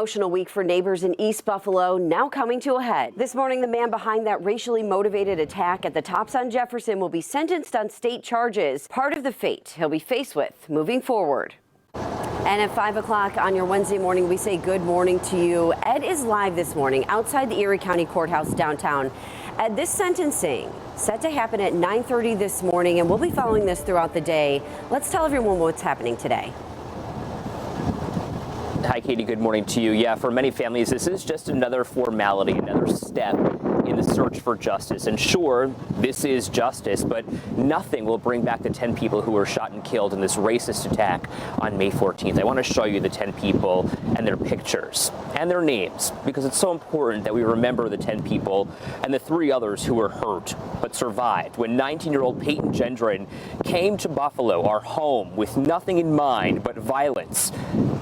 emotional week for neighbors in East Buffalo, now coming to a head. This morning, the man behind that racially motivated attack at the Tops on Jefferson will be sentenced on state charges, part of the fate he'll be faced with moving forward. And at 5 o'clock on your Wednesday morning, we say good morning to you. Ed is live this morning outside the Erie County Courthouse downtown. Ed, this sentencing set to happen at 9:30 this morning, and we'll be following this throughout the day. Let's tell everyone what's happening today. Hi, Katie. Good morning to you. Yeah, for many families, this is just another formality, another step in the search for justice. And sure, this is justice, but nothing will bring back the 10 people who were shot and killed in this racist attack on May 14th. I want to show you the 10 people and their pictures and their names, because it's so important that we remember the 10 people and the 3 others who were hurt but survived when 19-year-old Peyton Gendron came to Buffalo, our home, with nothing in mind but violence.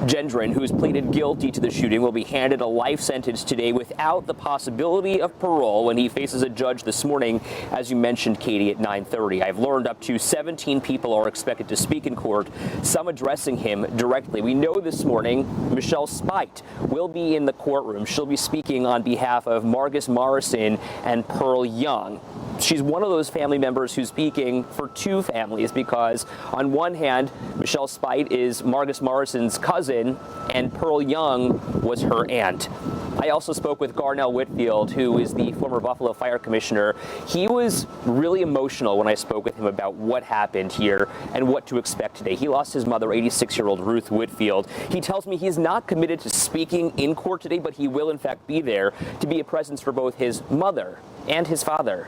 Gendron, who's pleaded guilty to the shooting, will be handed a life sentence today without the possibility of parole when he faces a judge this morning, as you mentioned, Katie, at 9:30. I've learned up to 17 people are expected to speak in court, some addressing him directly. We know this morning Michelle Spite will be in the courtroom. She'll be speaking on behalf of Margus Morrison and Pearl Young. She's one of those family members who's speaking for 2 families, because on one hand, Michelle Spite is Margus Morrison's cousin and Pearl Young was her aunt. I also spoke with Garnell Whitfield, who is the former Buffalo Fire Commissioner. He was really emotional when I spoke with him about what happened here and what to expect today. He lost his mother, 86-year-old Ruth Whitfield. He tells me he's not committed to speaking in court today, but he will in fact be there to be a presence for both his mother and his father.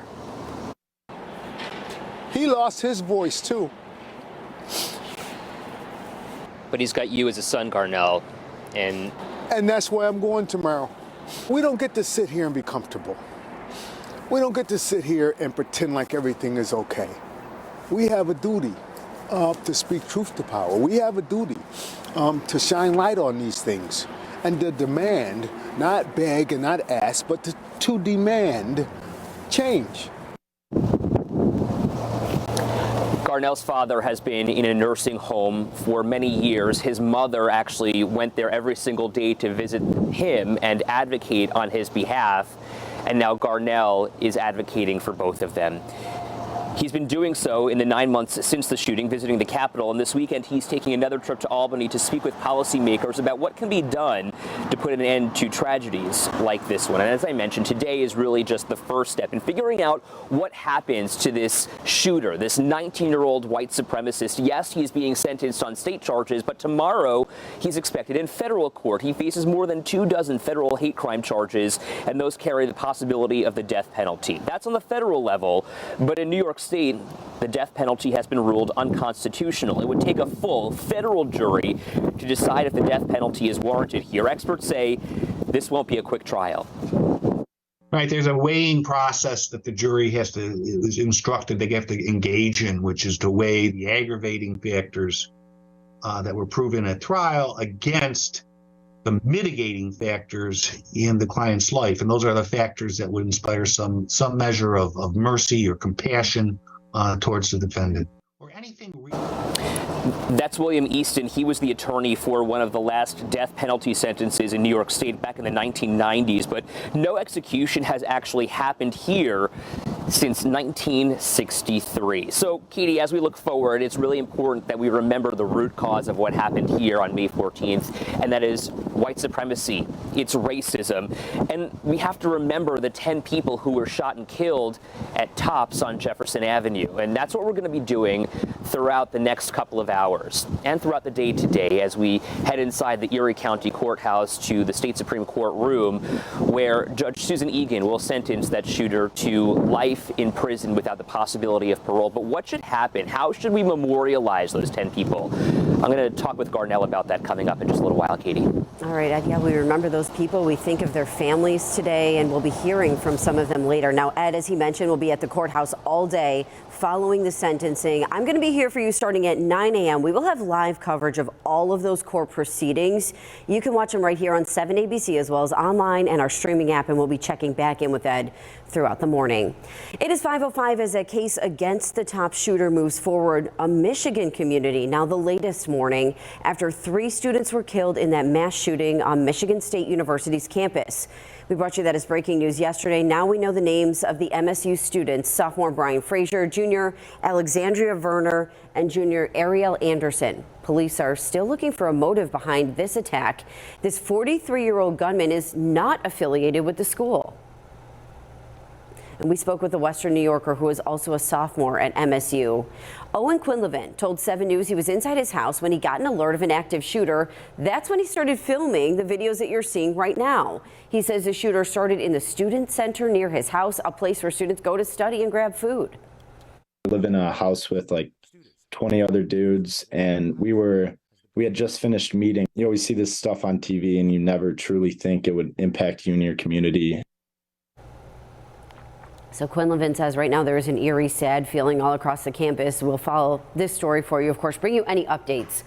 He lost his voice too. But he's got you as a son, Garnell, and that's where I'm going tomorrow. We don't get to sit here and be comfortable. We don't get to sit here and pretend like everything is okay. We have a duty to speak truth to power. We have a duty to shine light on these things and to demand, not beg and not ask, but to demand change. Garnell's father has been in a nursing home for many years. His mother actually went there every single day to visit him and advocate on his behalf. And now Garnell is advocating for both of them. He's been doing so in the 9 months since the shooting, visiting the Capitol, and this weekend he's taking another trip to Albany to speak with policymakers about what can be done to put an end to tragedies like this one. And as I mentioned, today is really just the first step in figuring out what happens to this shooter, this 19-year-old white supremacist. Yes, he's being sentenced on state charges, but tomorrow he's expected in federal court. He faces more than 24 federal hate crime charges, and those carry the possibility of the death penalty. That's on the federal level, but in New York State, the death penalty has been ruled unconstitutional. It would take a full federal jury to decide if the death penalty is warranted here. Experts say this won't be a quick trial. Right, there's a weighing process that the jury is instructed they have to engage in, which is to weigh the aggravating factors that were proven at trial against the mitigating factors in the client's life. And those are the factors that would inspire some measure of mercy or compassion towards the defendant. Or anything That's William Easton. He was the attorney for one of the last death penalty sentences in New York State back in the 1990s, but no execution has actually happened here since 1963. So, Katie, as we look forward, it's really important that we remember the root cause of what happened here on May 14th, and that is white supremacy. It's racism. And we have to remember the 10 people who were shot and killed at Tops on Jefferson Avenue. And that's what we're going to be doing throughout the next couple of hours and throughout the day today as we head inside the Erie County Courthouse to the State Supreme Court room, where Judge Susan Egan will sentence that shooter to life in prison without the possibility of parole. But what should happen? How should we memorialize those 10 people? I'm going to talk with Garnell about that coming up in just a little while, Katie. All right, Ed, yeah, we remember those people. We think of their families today, and we'll be hearing from some of them later. Now, Ed, as he mentioned, will be at the courthouse all day following the sentencing. I'm going to be here for you starting at 9 a.m. We will have live coverage of all of those court proceedings. You can watch them right here on 7 ABC as well as online and our streaming app, and we'll be checking back in with Ed throughout the morning. It is 5:05 as a case against the Tops shooter moves forward. A Michigan community, now the latest this morning after 3 students were killed in that mass shooting on Michigan State University's campus. We brought you that as breaking news yesterday. Now we know the names of the MSU students: sophomore Brian Frazier, junior Alexandria Verner, and junior Ariel Anderson. Police are still looking for a motive behind this attack. This 43-year-old gunman is not affiliated with the school. And we spoke with a Western New Yorker who is also a sophomore at MSU. Owen Quinlivan told 7 News he was inside his house when he got an alert of an active shooter. That's when he started filming the videos that you're seeing right now. He says the shooter started in the student center near his house, a place where students go to study and grab food. I live in a house with like 20 other dudes, and we had just finished meeting. You always see this stuff on TV and you never truly think it would impact you and your community. So Quinlivan says right now there is an eerie, sad feeling all across the campus. We'll follow this story for you, of course, bring you any updates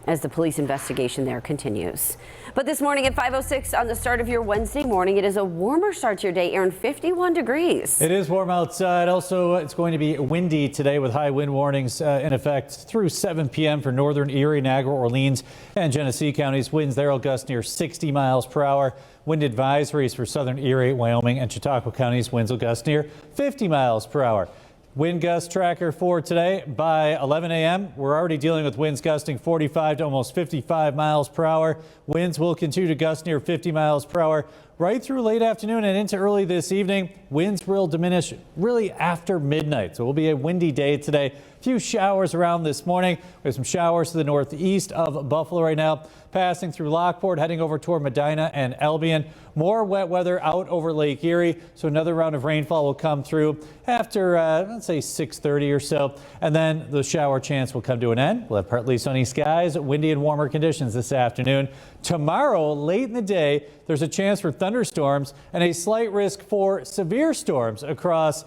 as the police investigation there continues. But this morning at 5:06 on the start of your Wednesday morning, it is a warmer start to your day, Aaron, 51 degrees. It is warm outside. Also, it's going to be windy today with high wind warnings in effect through 7 p.m. for northern Erie, Niagara, Orleans, and Genesee counties. Winds there will gust near 60 miles per hour. Wind advisories for southern Erie, Wyoming, and Chautauqua counties. Winds will gust near 50 miles per hour. Wind gust tracker for today by 11 a.m. We're already dealing with winds gusting 45 to almost 55 miles per hour. Winds will continue to gust near 50 miles per hour right through late afternoon and into early this evening. Winds will diminish really after midnight. So it will be a windy day today. A few showers around this morning. We have some showers to the northeast of Buffalo right now, passing through Lockport, heading over toward Medina and Albion. More wet weather out over Lake Erie, so another round of rainfall will come through after, let's say, 6:30 or so, and then the shower chance will come to an end. We'll have partly sunny skies, windy and warmer conditions this afternoon. Tomorrow, late in the day, there's a chance for thunderstorms and a slight risk for severe storms across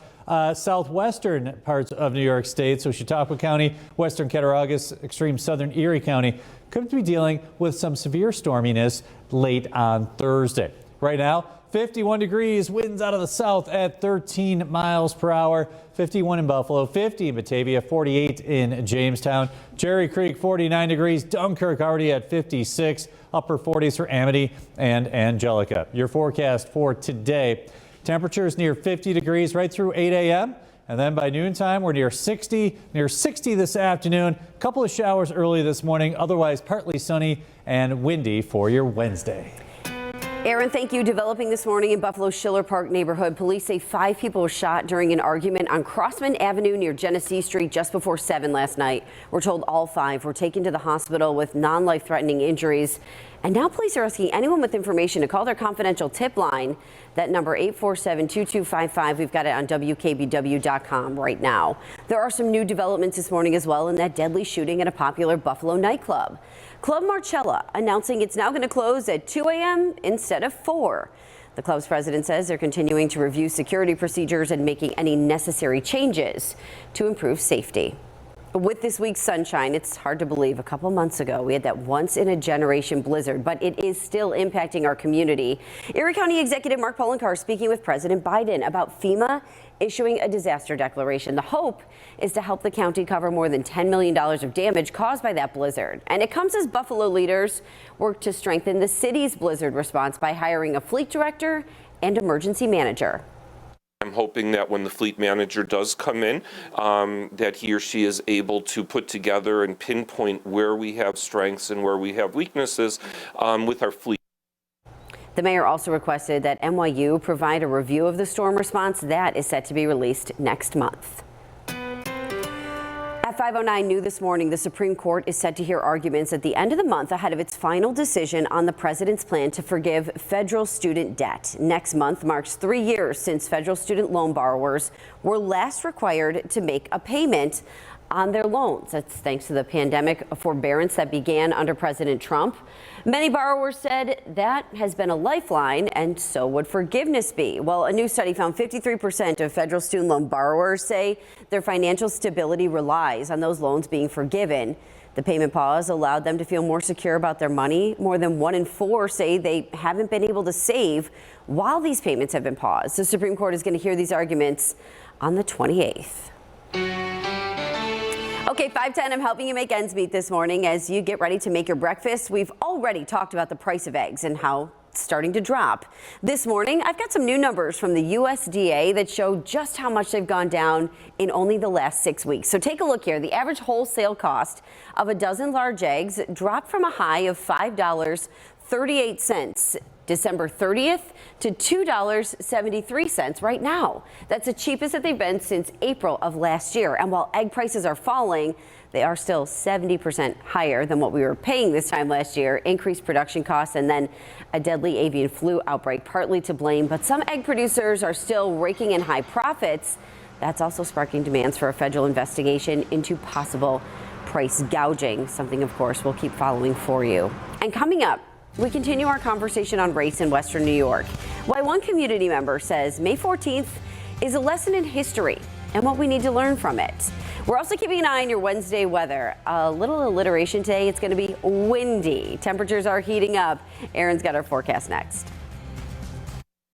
southwestern parts of New York State. So Chautauqua County, western Cattaraugus, extreme southern Erie County could be dealing with some severe storminess late on Thursday. Right now, 51 degrees, winds out of the south at 13 miles per hour. 51 in Buffalo, 50 in Batavia, 48 in Jamestown. Cherry Creek, 49 degrees. Dunkirk already at 56. Upper 40s for Amity and Angelica. Your forecast for today. Temperatures near 50 degrees right through 8 a.m. And then by noontime, we're near 60 this afternoon. A couple of showers early this morning, otherwise partly sunny and windy for your Wednesday. Aaron, thank you. Developing this morning in Buffalo's Schiller Park neighborhood, police say 5 people were shot during an argument on Crossman Avenue near Genesee Street just before 7 last night. We're told all 5 were taken to the hospital with non-life-threatening injuries. And now police are asking anyone with information to call their confidential tip line. That number 847-2255. We've got it on WKBW.com right now. There are some new developments this morning as well in that deadly shooting at a popular Buffalo nightclub. Club Marcella announcing it's now going to close at 2 a.m. instead of 4. The club's president says they're continuing to review security procedures and making any necessary changes to improve safety. With this week's sunshine, it's hard to believe a couple months ago we had that once-in-a-generation blizzard, but it is still impacting our community. Erie County Executive Mark Poloncarz speaking with President Biden about FEMA issuing a disaster declaration. The hope is to help the county cover more than $10 million of damage caused by that blizzard. And it comes as Buffalo leaders work to strengthen the city's blizzard response by hiring a fleet director and emergency manager. I'm hoping that when the fleet manager does come in, that he or she is able to put together and pinpoint where we have strengths and where we have weaknesses with our fleet. The mayor also requested that NYU provide a review of the storm response. That is set to be released next month. At 5:09 new this morning, the Supreme Court is set to hear arguments at the end of the month ahead of its final decision on the president's plan to forgive federal student debt. Next month marks 3 years since federal student loan borrowers were last required to make a payment on their loans. That's thanks to the pandemic forbearance that began under President Trump. Many borrowers said that has been a lifeline, and so would forgiveness be. Well, a new study found 53% of federal student loan borrowers say their financial stability relies on those loans being forgiven. The payment pause allowed them to feel more secure about their money. More than 1 in 4 say they haven't been able to save while these payments have been paused. The Supreme Court is going to hear these arguments on the 28th. Okay. Okay, 5:10, I'm helping you make ends meet this morning as you get ready to make your breakfast. We've already talked about the price of eggs and how it's starting to drop. This morning, I've got some new numbers from the USDA that show just how much they've gone down in only the last 6 weeks. So take a look here. The average wholesale cost of a dozen large eggs dropped from a high of $5.38 December 30th to $2.73 right now. That's the cheapest that they've been since April of last year. And while egg prices are falling, they are still 70% higher than what we were paying this time last year. Increased production costs and then a deadly avian flu outbreak partly to blame. But some egg producers are still raking in high profits. That's also sparking demands for a federal investigation into possible price gouging, something, of course, we'll keep following for you. And coming up, we continue our conversation on race in Western New York. Why one community member says May 14th is a lesson in history and what we need to learn from it. We're also keeping an eye on your Wednesday weather. A little alliteration today. It's going to be windy. Temperatures are heating up. Aaron's got our forecast next.